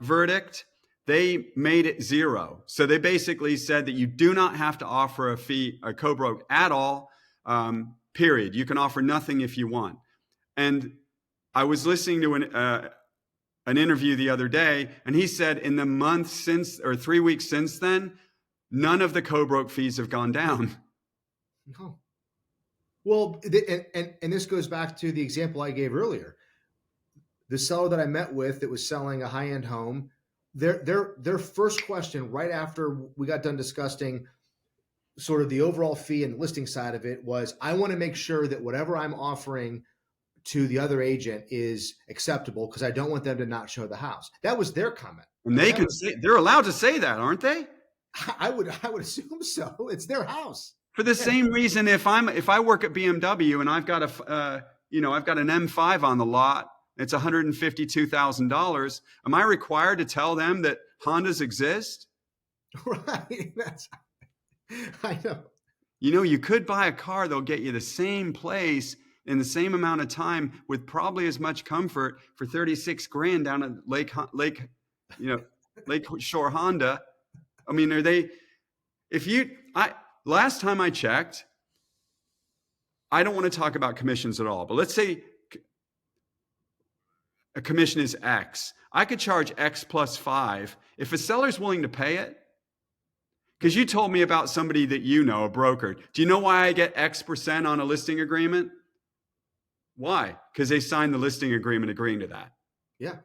Speaker 1: verdict, they made it 0. So they basically said that you do not have to offer a co-broke at all, period. You can offer nothing if you want. And I was listening to an interview the other day, and he said in the month since, or 3 weeks since then, none of the co-broke fees have gone down.
Speaker 2: No. Well, and this goes back to the example I gave earlier. The seller that I met with that was selling a high-end home, their first question right after we got done discussing sort of the overall fee and listing side of it was, I want to make sure that whatever I'm offering to the other agent is acceptable because I don't want them to not show the house. That was their comment.
Speaker 1: And they're allowed to say that, aren't they?
Speaker 2: I would assume so. It's their house.
Speaker 1: For the same reason, if I work at BMW and I've got I've got an M5 on the lot, it's $152,000. Am I required to tell them that Hondas exist?
Speaker 2: Right. I know.
Speaker 1: You could buy a car that'll get you the same place in the same amount of time with probably as much comfort for $36,000 down at Lake Shore Honda. I mean, last time I checked, I don't want to talk about commissions at all, but let's say a commission is X. I could charge X plus 5 if a seller's willing to pay it. Because you told me about somebody that a broker. Do you know why I get X% on a listing agreement? Why? Because they signed the listing agreement agreeing to that.
Speaker 2: Yeah.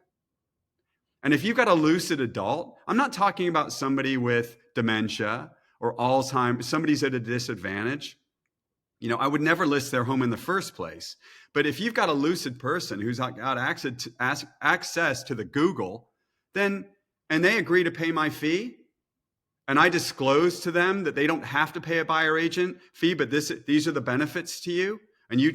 Speaker 1: And if you've got a lucid adult, I'm not talking about somebody with dementia or Alzheimer's, somebody's at a disadvantage. I would never list their home in the first place. But if you've got a lucid person who's got access to the Google, and they agree to pay my fee, and I disclose to them that they don't have to pay a buyer agent fee, but these are the benefits to you, and you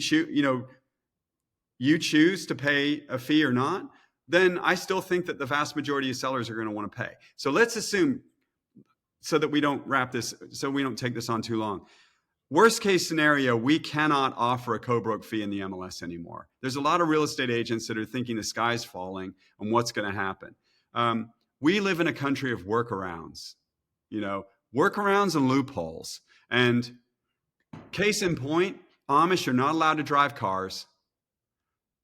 Speaker 1: choose to pay a fee or not, then I still think that the vast majority of sellers are going to want to pay. So let's assume, so that we don't take this on too long. Worst case scenario, we cannot offer a co-broke fee in the MLS anymore. There's a lot of real estate agents that are thinking the sky's falling and what's going to happen. We live in a country of workarounds, workarounds and loopholes. And case in point, Amish are not allowed to drive cars,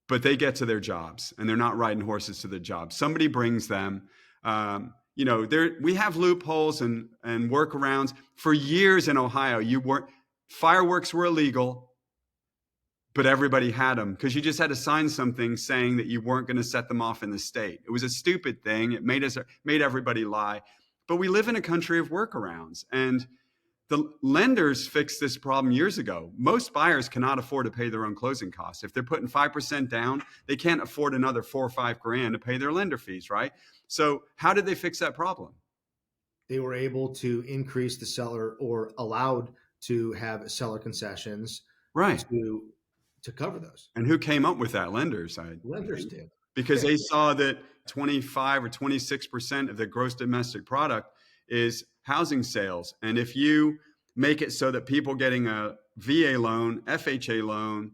Speaker 1: but they get to their jobs and they're not riding horses to their jobs. Somebody brings them. We have loopholes and workarounds. For years in Ohio, fireworks were illegal. but everybody had them because you just had to sign something saying that you weren't going to set them off in the state. It was a stupid thing. It made everybody lie. But we live in a country of workarounds, and the lenders fixed this problem years ago. Most buyers cannot afford to pay their own closing costs. If they're putting 5% down, they can't afford another $4 or $5 grand to pay their lender fees, right? So how did they fix that problem?
Speaker 2: They were able to increase the seller, or allowed to have seller concessions
Speaker 1: Right.
Speaker 2: to cover those.
Speaker 1: And who came up with that? Lenders.
Speaker 2: Lenders did.
Speaker 1: Because they saw that 25 or 26% of the gross domestic product is housing sales. And if you make it so that people getting a VA loan, FHA loan,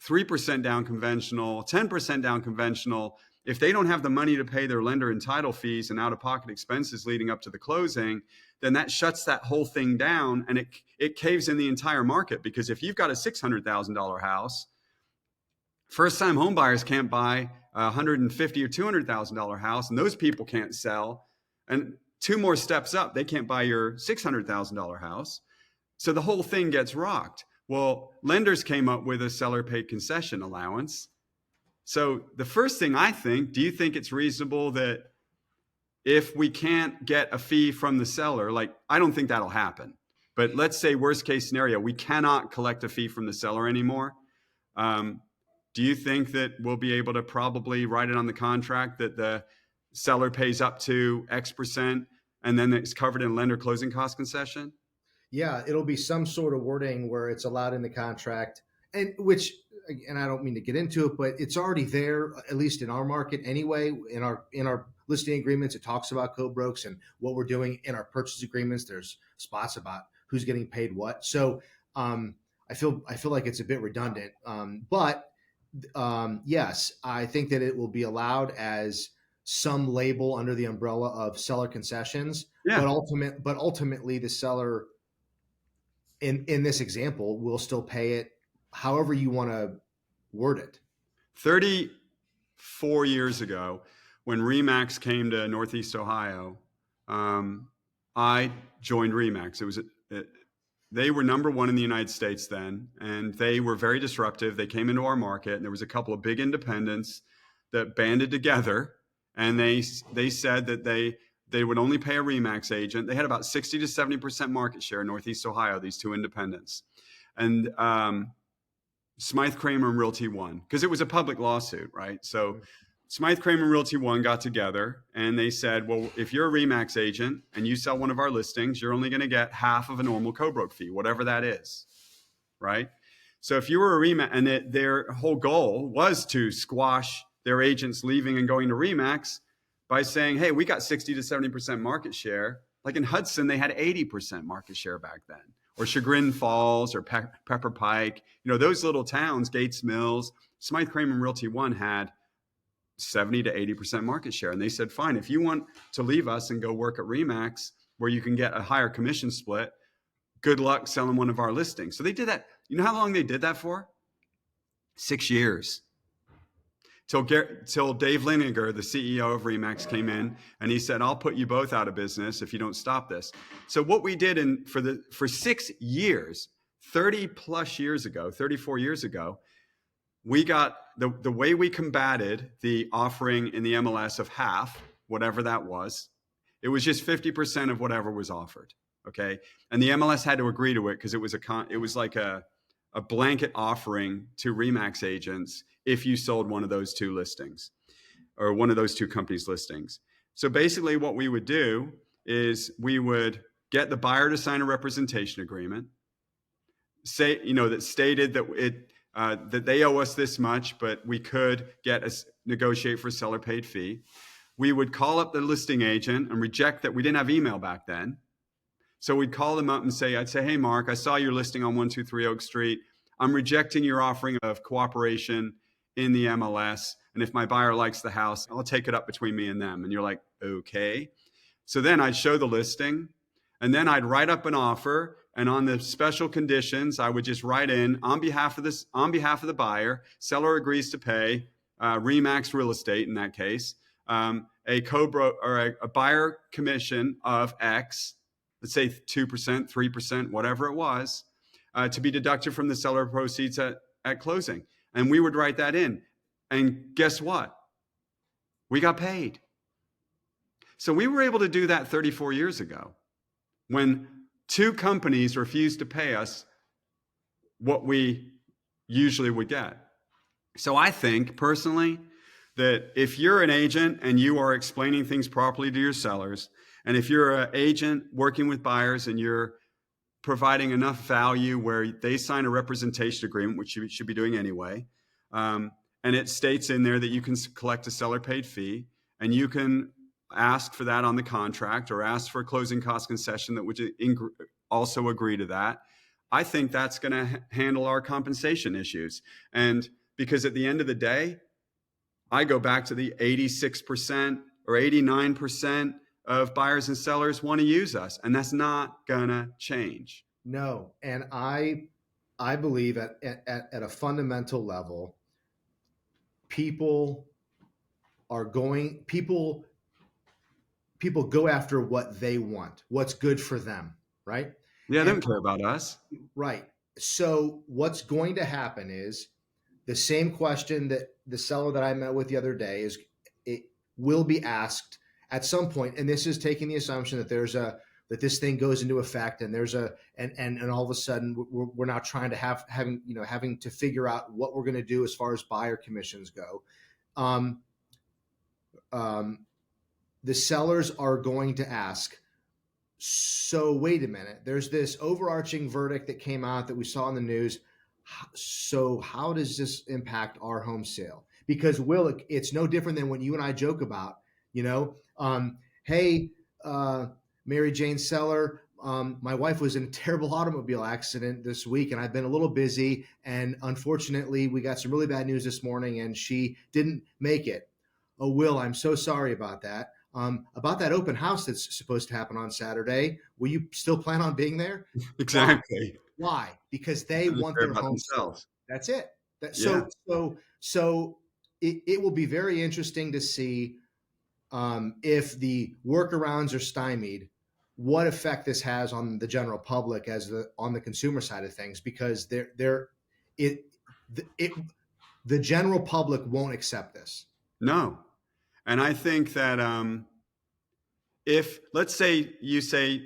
Speaker 1: 3% down conventional, 10% down conventional, if they don't have the money to pay their lender and title fees and out-of-pocket expenses leading up to the closing, then that shuts that whole thing down, and it caves in the entire market. Because if you've got a $600,000 house, first-time home buyers can't buy a $150,000 or $200,000 house, and those people can't sell. And two more steps up, they can't buy your $600,000 house. So the whole thing gets rocked. Well, lenders came up with a seller-paid concession allowance. So the first thing I think, do you think it's reasonable that if we can't get a fee from the seller, like, I don't think that'll happen, but let's say worst case scenario, we cannot collect a fee from the seller anymore. Do you think that we'll be able to probably write it on the contract that the seller pays up to X% and then it's covered in lender closing cost concession?
Speaker 2: Yeah, it'll be some sort of wording where it's allowed in the contract, and I don't mean to get into it, but it's already there, at least in our market anyway. In our listing agreements, it talks about co-brokes and what we're doing. In our purchase agreements, there's spots about who's getting paid what. So I feel like it's a bit redundant, but yes, I think that it will be allowed as some label under the umbrella of seller concessions.
Speaker 1: Yeah.
Speaker 2: But ultimately, the seller in this example will still pay it however you want to word it.
Speaker 1: 34 years ago, when RE/MAX came to Northeast Ohio, I joined RE/MAX. They were number one in the United States then, and they were very disruptive. They came into our market, and there was a couple of big independents that banded together, and they said that they would only pay a RE/MAX agent. They had about 60 to 70% market share in Northeast Ohio, these two independents. And Smythe Kramer and Realty won because it was a public lawsuit, right? So Smythe Kramer and Realty One got together and they said, well, if you're a RE/MAX agent and you sell one of our listings, you're only going to get half of a normal co-broke fee, whatever that is, right? So if you were a RE/MAX, and their whole goal was to squash their agents leaving and going to RE/MAX by saying, hey, we got 60 to 70% market share. Like in Hudson, they had 80% market share back then. Or Chagrin Falls or Pepper Pike, those little towns, Gates Mills, Smythe Kramer and Realty One had 70 to 80% market share. And they said, fine, if you want to leave us and go work at RE/MAX where you can get a higher commission split, good luck selling one of our listings. So they did that. You know how long they did that for? 6 years. Till Dave Liniger, the CEO of RE/MAX, came in and he said, I'll put you both out of business if you don't stop this. So what we did for 6 years, 34 years ago, we got the way we combated the offering in the MLS of half, whatever that was. It was just 50% of whatever was offered. Okay. And the MLS had to agree to it because it was like a blanket offering to RE/MAX agents if you sold one of those two listings or one of those two companies' listings. So basically what we would do is we would get the buyer to sign a representation agreement, say, that stated that they owe us this much, but we could negotiate for a seller paid fee. We would call up the listing agent and reject that. We didn't have email back then. So we'd call them up and I'd say, hey, Mark, I saw your listing on 123 Oak Street. I'm rejecting your offering of cooperation in the MLS. And if my buyer likes the house, I'll take it up between me and them. And you're like, okay. So then I'd show the listing and then I'd write up an offer. And on the special conditions, I would just write in on behalf of the buyer, seller agrees to pay RE/MAX Real Estate in that case, a co-broke or a buyer commission of X, let's say 2%, 3%, whatever it was, to be deducted from the seller proceeds at at closing. And we would write that in. And guess what? We got paid. So we were able to do that 34 years ago when two companies refused to pay us what we usually would get. So I think personally that if you're an agent and you are explaining things properly to your sellers, and if you're an agent working with buyers and you're providing enough value where they sign a representation agreement, which you should be doing anyway, and it states in there that you can collect a seller paid fee, and you can ask for that on the contract or ask for a closing cost concession that would also agree to that. I think that's going to handle our compensation issues. And because at the end of the day, I go back to the 86% or 89% of buyers and sellers want to use us, and that's not going to change.
Speaker 2: No. And I believe at a fundamental level, people go after what they want, what's good for them, right?
Speaker 1: Yeah, they don't care about us.
Speaker 2: Right. So what's going to happen is the same question that the seller that I met with the other day is, it will be asked at some point, and this is taking the assumption that that this thing goes into effect, and and all of a sudden we're now trying to having to figure out what we're going to do as far as buyer commissions go. The sellers are going to ask, so wait a minute, there's this overarching verdict that came out that we saw in the news. So how does this impact our home sale? Because Will, it's no different than when you and I joke about, hey, Mary Jane Seller, my wife was in a terrible automobile accident this week, and I've been a little busy, and unfortunately we got some really bad news this morning, and she didn't make it. Oh, Will, I'm so sorry about that. About that open house that's supposed to happen on Saturday, will you still plan on being there?
Speaker 1: Exactly.
Speaker 2: Why? Because they want their home themselves. That's it. So it will be very interesting to see if the workarounds are stymied, what effect this has on the general public on the consumer side of things, because the general public won't accept this.
Speaker 1: No. And I think that if, let's say you say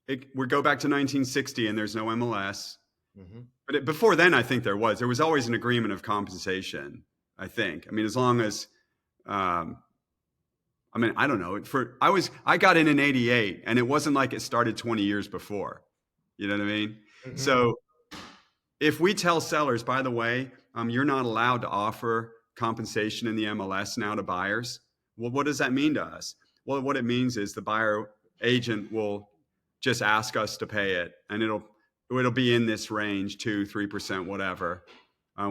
Speaker 1: we go back to 1960 and there's no MLS, mm-hmm. But before then, I think there was always an agreement of compensation. I think. I mean, as long as, I don't know. I got in '88, and it wasn't like it started 20 years before. You know what I mean? Mm-hmm. So if we tell sellers, by the way, you're not allowed to offer compensation in the MLS now to buyers. Well, what does that mean to us? Well, what it means is the buyer agent will just ask us to pay it, and it'll be in this range, 2-3%, whatever.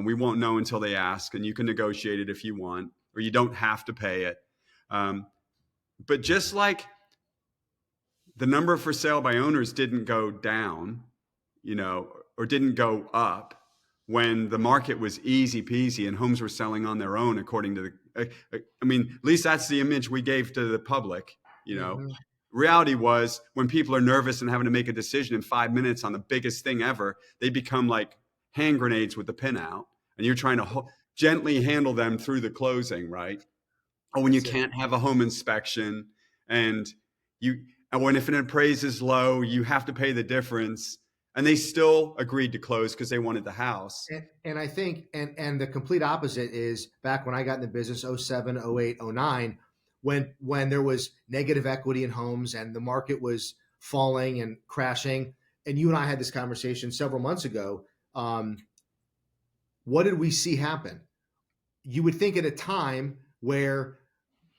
Speaker 1: We won't know until they ask, and you can negotiate it if you want, or you don't have to pay it. But just like the number for sale by owners didn't go down, or didn't go up when the market was easy peasy and homes were selling on their own, according to at least that's the image we gave to the public. Mm-hmm. Reality was, when people are nervous and having to make a decision in 5 minutes on the biggest thing ever, they become like hand grenades with the pin out, and you're trying to gently handle them through the closing, right? Or when you can't have a home inspection, and when if an appraisal is low, you have to pay the difference. And they still agreed to close because they wanted the house.
Speaker 2: And I think, and the complete opposite is back when I got in the business, 07, 08, 09, when there was negative equity in homes and the market was falling and crashing. And you and I had this conversation several months ago. What did we see happen? You would think at a time where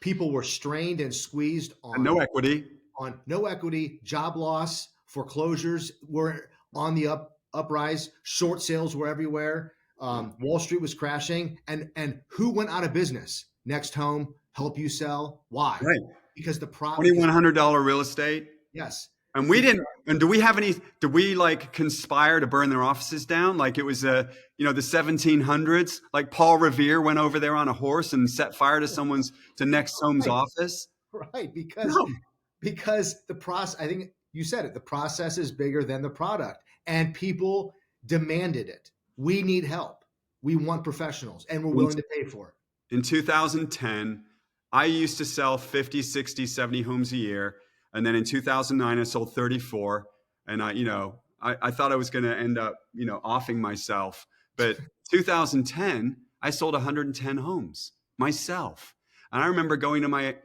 Speaker 2: people were strained and squeezed on
Speaker 1: no equity,
Speaker 2: job loss, foreclosures were on the uprise, short sales were everywhere. Wall Street was crashing, and who went out of business? Next Home, Help You Sell. Why?
Speaker 1: Right.
Speaker 2: Because the
Speaker 1: $2,100 real estate.
Speaker 2: Yes.
Speaker 1: And we didn't. And do we like conspire to burn their offices down? Like it was the 1700s. Like Paul Revere went over there on a horse and set fire to Next Home's office.
Speaker 2: Right. Because the process. I think you said it. The process is bigger than the product. And people demanded it. We need help. We want professionals, and we're willing to pay for it.
Speaker 1: In 2010, I used to sell 50, 60, 70 homes a year. And then in 2009, I sold 34. And I thought I was going to end up, offing myself. But 2010, I sold 110 homes myself. And I remember going to my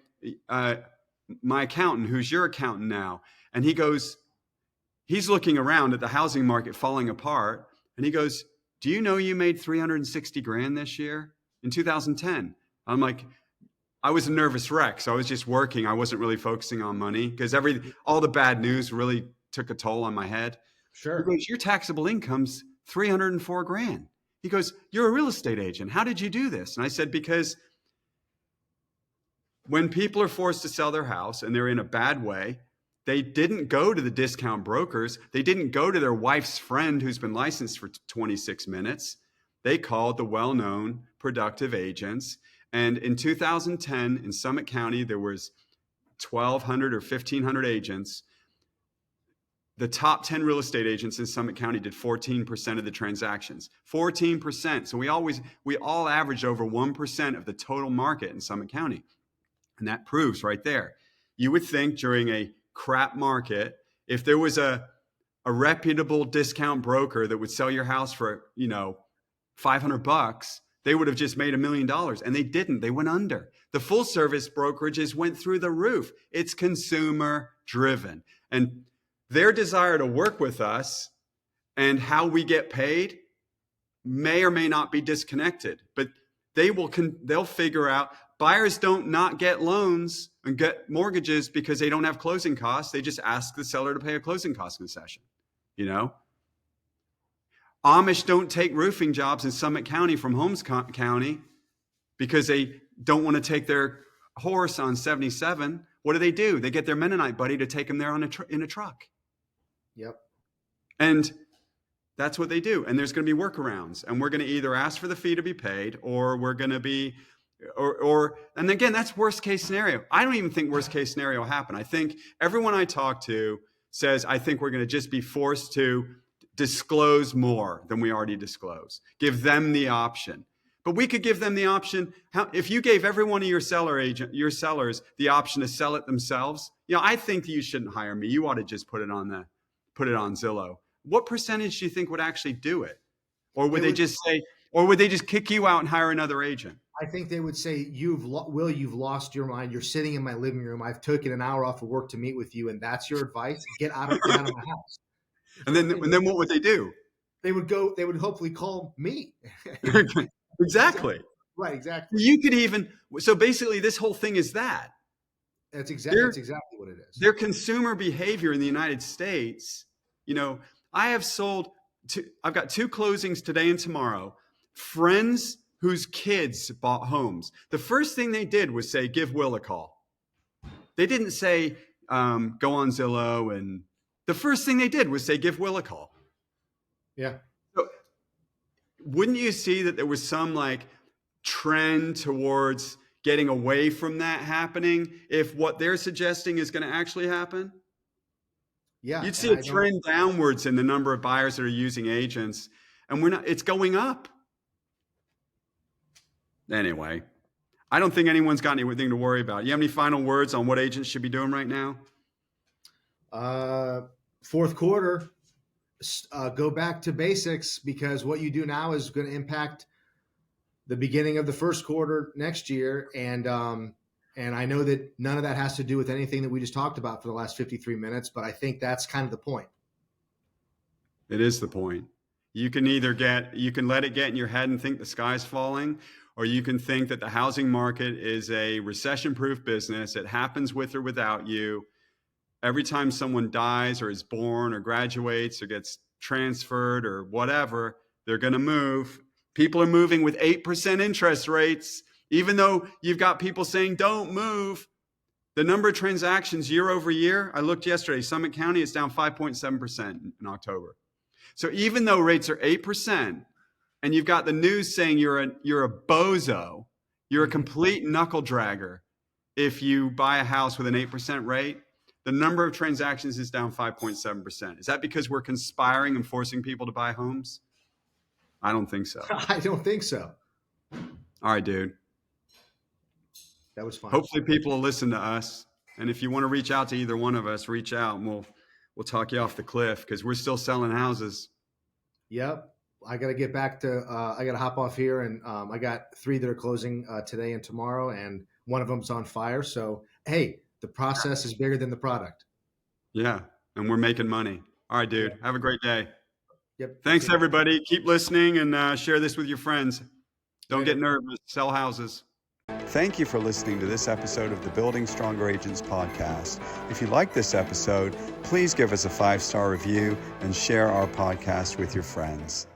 Speaker 1: accountant, who's your accountant now, and he's looking around at the housing market falling apart, and he goes, "Do you know you made 360 grand this year in 2010?" I'm like, I was a nervous wreck, so I was just working. I wasn't really focusing on money because all the bad news really took a toll on my head.
Speaker 2: Sure.
Speaker 1: He goes, "Your taxable income's 304 grand." He goes, "You're a real estate agent. How did you do this?" And I said, "Because when people are forced to sell their house and they're in a bad way, they didn't go to the discount brokers. They didn't go to their wife's friend who's been licensed for 26 minutes. They called the well-known productive agents. And in 2010, in Summit County, there was 1,200 or 1,500 agents. The top 10 real estate agents in Summit County did 14% of the transactions. 14%. So we all averaged over 1% of the total market in Summit County. And that proves right there. You would think during a crap market, if there was a reputable discount broker that would sell your house for, $500, they would have just made $1 million. And they didn't. They went under. The full service brokerages went through the roof. It's consumer driven. And their desire to work with us and how we get paid may or may not be disconnected, but they'll figure out buyers don't not get loans and get mortgages because they don't have closing costs. They just ask the seller to pay a closing cost concession. Amish don't take roofing jobs in Summit County from Holmes County because they don't want to take their horse on 77. What do? They get their Mennonite buddy to take them there in a truck.
Speaker 2: Yep.
Speaker 1: And that's what they do. And there's going to be workarounds. And we're going to either ask for the fee to be paid, or we're going to be, and again, that's worst case scenario. I don't even think worst case scenario will happen. I think everyone I talk to says, I think we're going to just be forced to disclose more than we already disclose. Give them the option. But we could give them the option. If you gave every one of your sellers the option to sell it themselves, I think that you shouldn't hire me. You ought to just put it on Zillow. What percentage do you think would actually do it? Or would they just kick you out and hire another agent?
Speaker 2: I think they would say, you've lost your mind. You're sitting in my living room. I've taken an hour off of work to meet with you, and that's your advice? Get out of my house.
Speaker 1: And then what would they do?
Speaker 2: They would hopefully call me.
Speaker 1: Exactly.
Speaker 2: Right, exactly.
Speaker 1: You could so basically this whole thing is that.
Speaker 2: That's exactly what it is.
Speaker 1: Their consumer behavior in the United States, I've got 2 closings today and tomorrow. Friends whose kids bought homes. The first thing they did was say, give Will a call. They didn't say, go on Zillow. And the first thing they did was say, give Will a call.
Speaker 2: Yeah.
Speaker 1: So, wouldn't you see that there was some trend towards getting away from that happening if what they're suggesting is going to actually happen?
Speaker 2: Yeah.
Speaker 1: You'd see a trend downwards in the number of buyers that are using agents, and it's going up. Anyway, I don't think anyone's got anything to worry about. You have any final words on what agents should be doing right now?
Speaker 2: Fourth quarter, go back to basics, because what you do now is going to impact the beginning of the first quarter next year. And I know that none of that has to do with anything that we just talked about for the last 53 minutes, but I think that's kind of the point.
Speaker 1: It is the point. You can let it get in your head and think the sky's falling, or you can think that the housing market is a recession-proof business. It happens with or without you. Every time someone dies or is born or graduates or gets transferred or whatever, they're going to move. People are moving with 8% interest rates, even though you've got people saying, don't move. The number of transactions year over year, I looked yesterday, Summit County is down 5.7% in October. So even though rates are 8%, and you've got the news saying you're a bozo, you're a complete knuckle dragger if you buy a house with an 8% rate, the number of transactions is down 5.7%. Is that because we're conspiring and forcing people to buy homes? I don't think so.
Speaker 2: I don't think so.
Speaker 1: All right, dude.
Speaker 2: That was fun.
Speaker 1: Hopefully people will listen to us. And if you want to reach out to either one of us, reach out and we'll talk you off the cliff because we're still selling houses.
Speaker 2: Yep. I got to get back to, I got to hop off here, and I got 3 that are closing today and tomorrow, and one of them's on fire. So, hey, the process is bigger than the product.
Speaker 1: Yeah. And we're making money. All right, dude. Have a great day.
Speaker 2: Yep.
Speaker 1: Thanks, everybody. Keep listening and share this with your friends. Don't
Speaker 2: Later.
Speaker 1: get nervous. Sell houses. Thank you for listening to this episode of the Building Stronger Agents podcast. If you like this episode, please give us a 5-star review and share our podcast with your friends.